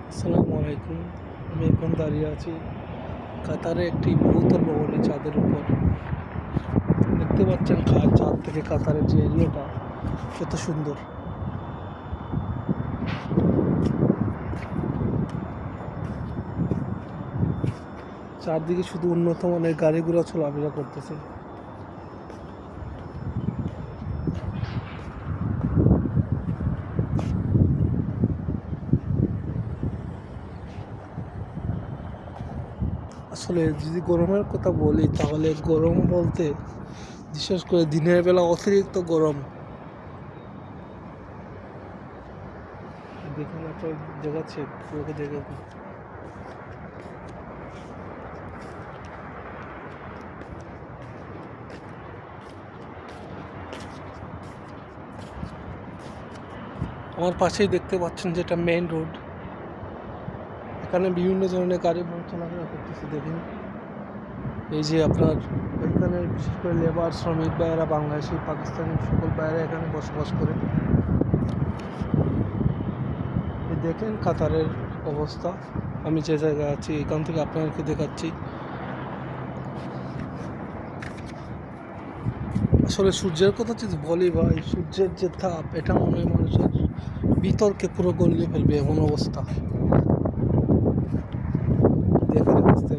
আসসালামু আলাইকুম। আমি এখন দাঁড়িয়ে আছি কাতারে একটি বহুতল ভবনের ছাদের উপর। দেখতে পাচ্ছেন ছাদ থেকে কাতারের যে এরিয়াটা কত সুন্দর। চারদিকে শুধু উন্নত মানের গাড়ি ঘোড়া চলাফেরা করতেছে। আসলে যদি গরমের কথা বলি তাহলে গরম বলতে বিশেষ করে দিনের বেলা অতিরিক্ত গরম। দেখুন একটা দেখাচ্ছে পুরোকে দেখে আমার পাশেই দেখতে পাচ্ছেন যেটা মেইন রোড। এখানে বিভিন্ন ধরনের গাড়ি চলাফেরা করতেছে। দেখুন এই যে আপনার এখানে বিশেষ করে লেবার শ্রমিক ভাইয়েরা, বাংলাদেশি পাকিস্তানি সকল ভাইয়েরা এখানে বসবাস করে। দেখেন কাতারের অবস্থা। আমি যে জায়গায় আছি এখান থেকে আপনাদেরকে দেখাচ্ছি। আসলে সূর্যের কথা যদি বলি ভাই, সূর্যের যে তাপ এটা মনে হয় মানুষের বিতর্কে পুরো গলিয়ে ফেলবে এমন অবস্থা। দেখেন অবস্থা।